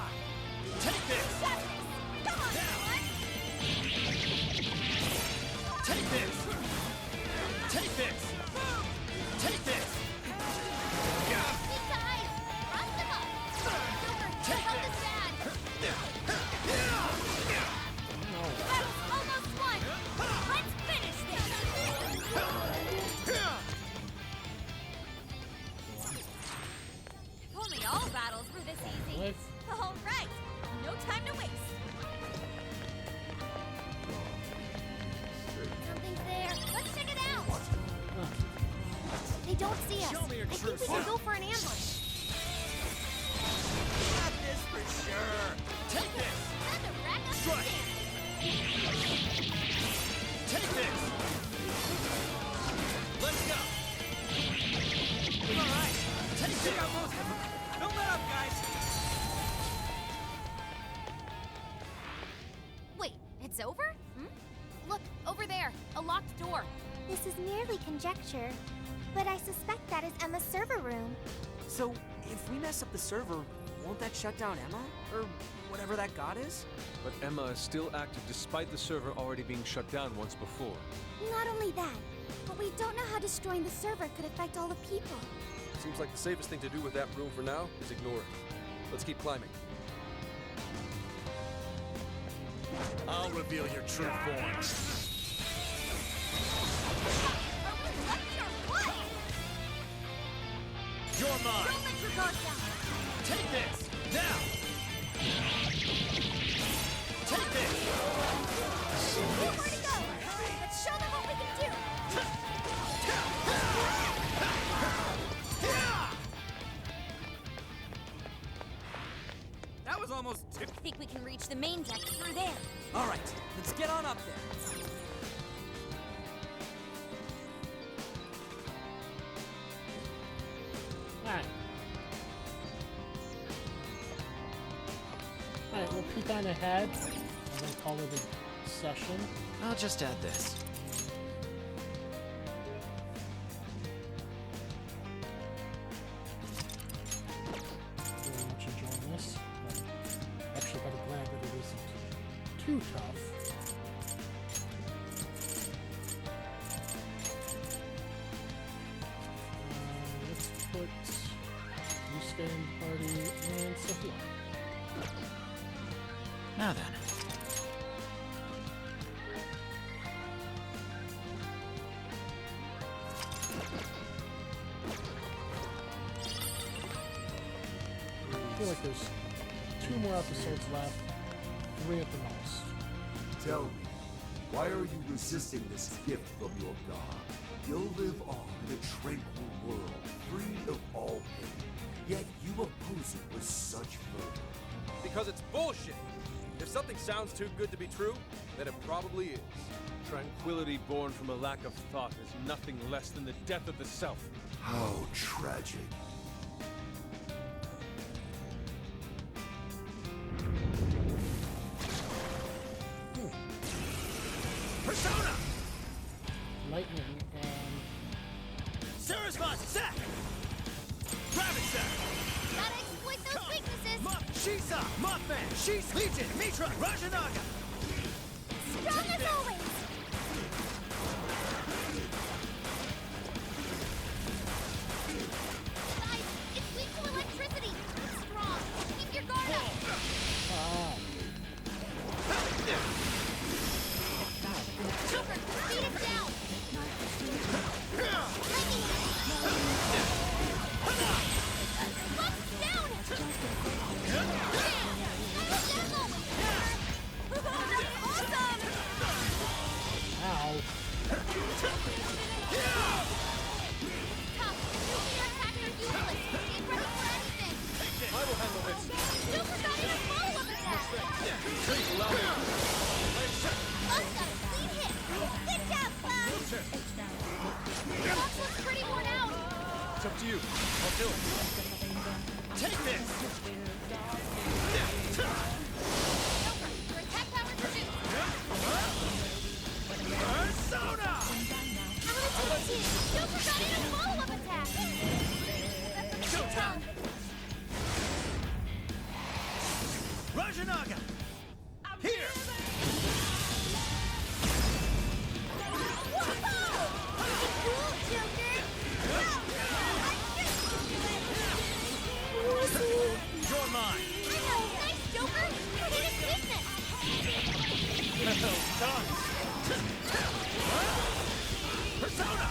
S4: Take this!
S11: Come on, boy!
S4: Take this! Take this! Take this! Yeah.
S2: Keep tight! Round them up! Joker,
S4: Take
S2: help
S4: this.
S2: this bad!
S4: Yeah.
S2: The battle's almost won! Let's finish this!
S8: If only all battles were this easy.
S1: Life.
S8: All right, no time to waste.
S2: Something's there. Let's check it out! They don't see us.
S4: Show me your
S2: I
S4: true
S2: think we
S4: form.
S2: can go for an ambush.
S4: Got this for sure. Take this!
S2: Time to rack up the
S4: Strike.
S2: damage.
S4: Take this! Let's go! All right, take this! Don't let up, guys!
S2: Wait, it's over? Look, over there. A locked door.
S11: This is merely conjecture, but I suspect that is Emma's server room.
S15: So, if we mess up the server, won't that shut down Emma? Or whatever that god is?
S5: But Emma is still active despite the server already being shut down once before.
S11: Not only that, but we don't know how destroying the server could affect all the people.
S6: Seems like the safest thing to do with that room for now is ignore it. Let's keep climbing.
S4: I'll reveal your true form.
S2: Are we lucky or what?
S4: You're mine!
S2: Don't let your guard down.
S4: Take this! Now! Take this!
S11: Where to go? Let's show them what we can do!
S15: almost too.
S11: I think we can reach the main deck through there.
S15: All right, let's get on up there.
S1: Alright. Alright, we'll peek on ahead and then call it a session.
S14: I'll just add this.
S1: Very much enjoying this. I'm actually kind of glad that it isn't too tough. Let's put you stay in the party and Sophia.
S14: Now then.
S1: I feel like there's 2 more episodes left, 3 at the most.
S13: Tell me, why are you resisting this gift from your god? You'll live on in a tranquil world, free of all pain. Yet you oppose it with such fervor.
S6: Because it's bullshit. If something sounds too good to be true, then it probably is.
S5: Tranquility born from a lack of thought is nothing less than the death of the self.
S13: How tragic.
S4: Persona!
S1: Lightning and
S4: Sarah's Fonzie, Zack! Rabbit Zack!
S3: Gotta exploit those weaknesses!
S4: Shisa! Mothman! She's Legion! Mitra! Rajanaga!
S3: Strong as always! Guys, it's weak to electricity! It's strong! Keep your guard up! Joker, beat it down! Bugs down! Awesome!
S1: Ow.
S3: Tough, nuclear attacks are useless! Get ready for anything!
S6: I will handle this.
S3: Joker got in a follow-up attack!
S6: Please allow me.
S3: Bugs got a clean hit! Good job, Bugs! Bugs looks pretty worn out!
S6: It's up to you. I'll do it. Take this!
S3: Joker, your attack power's reduced!
S4: Persona!
S3: I'm gonna take it! Joker got in a follow-up attack! That's a bit tough!
S4: Rajanaga! Here!
S3: Cool, Joker!
S4: You're mine!
S3: I know! Nice, Joker! I hit his weakness!
S4: Well done! Persona!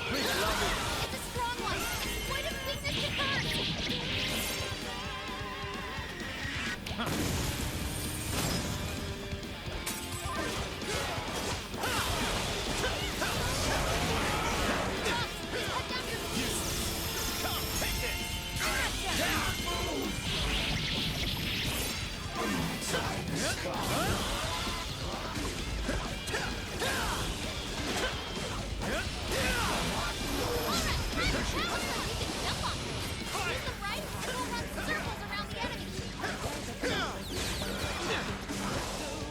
S4: Please allow me.
S3: It's a strong one! Exploit its weakness to burn!
S4: Come, take it!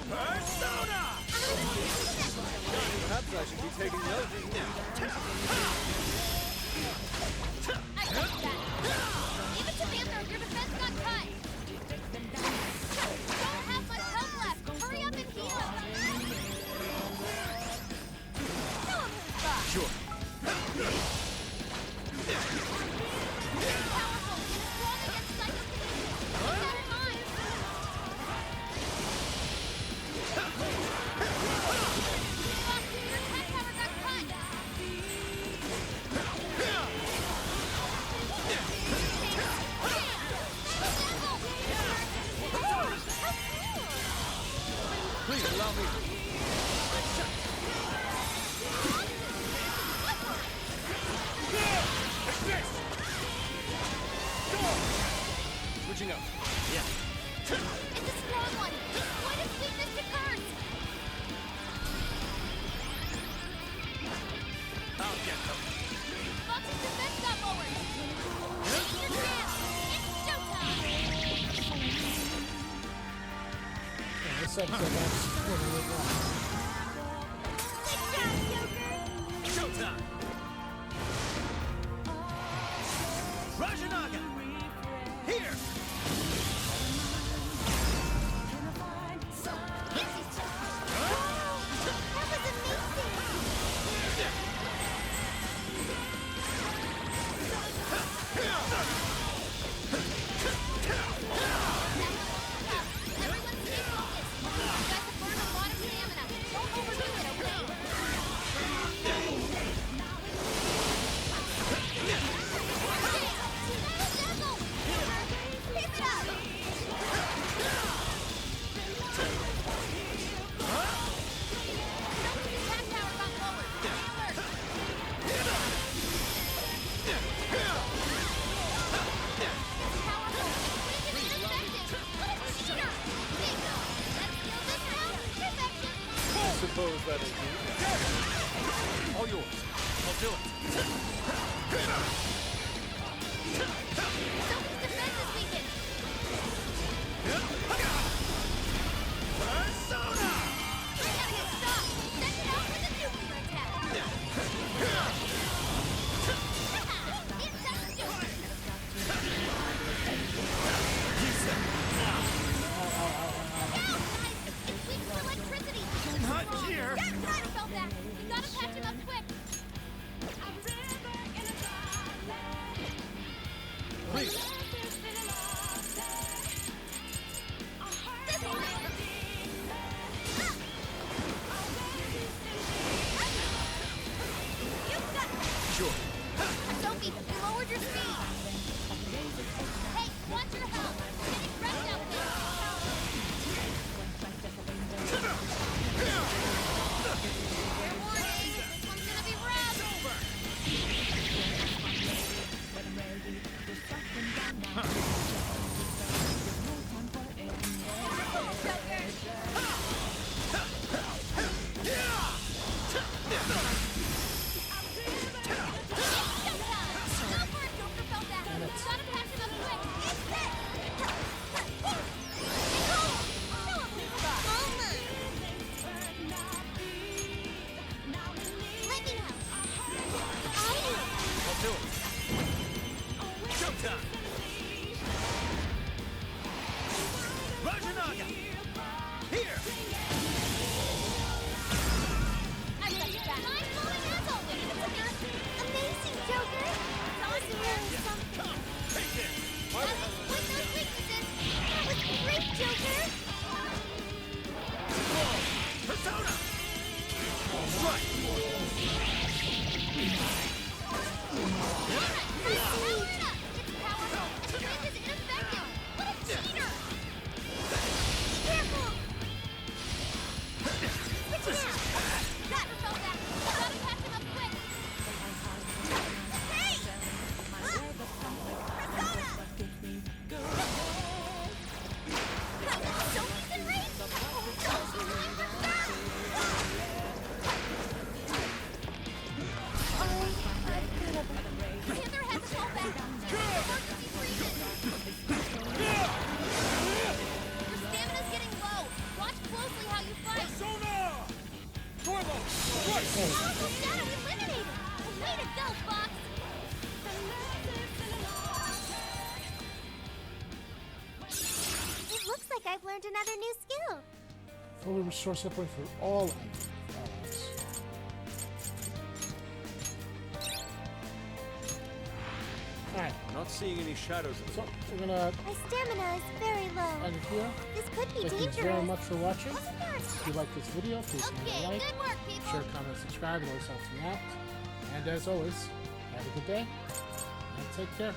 S4: Persona!
S6: Perhaps I should be taking note.
S3: I like that! Give it to Panther, your defense got cut! Don't have much health left! Hurry up and heal! Kill him, Hoopa!
S6: Sure.
S3: Powerful! Strong against psychokinesis! Keep that in mind! Fox, your attack power got cut!
S6: Please allow me.
S1: said, so that's what it was.
S4: Showtime! Rajanaga! Here!
S5: Suppose that'll do. All yours.
S4: I'll do it. Persona!
S3: Stop! Send it out with a nuclear attack!
S4: Not here!
S3: I felt that! You gotta patch him up quick!
S4: Please! Sure.
S3: Sophie, you lowered your speed! Hey, watch your health! We're getting wrecked out there! Fair warning, this one's gonna be rough!
S4: I'll do it. Showtime! Rajanaga! Here!
S3: I got you back. Mind-blowing as always, Joker! Amazing, Joker! That was really something.
S4: Take it!
S3: With those weaknesses, that was great, Joker!
S4: Persona! Strike!
S3: Power it up! It's powerful, and the wind is ineffective! What a cheater! Careful! Switch it out! That felt that! You gotta patch him up quick! Hey! Persona! Sophie's enraged! Panther has us all back! Emergency freezes! Your stamina's getting low! Watch closely how you fight! Powerful shadow eliminated! Way to go, Fox! It looks like I've learned another new skill.
S1: Fully restore set point for all allies. Alright.
S5: I'm not seeing any shadows.
S1: So we're gonna
S3: My stamina is very low.
S1: end it here.
S3: This could be
S1: Thank you
S3: dangerous.
S1: very much for watching.
S3: Wasn't there?
S1: If you like this video, please give it a like,
S3: Good work, people.
S1: share, comment, subscribe. It always helps me out. And as always, have a good day and take care.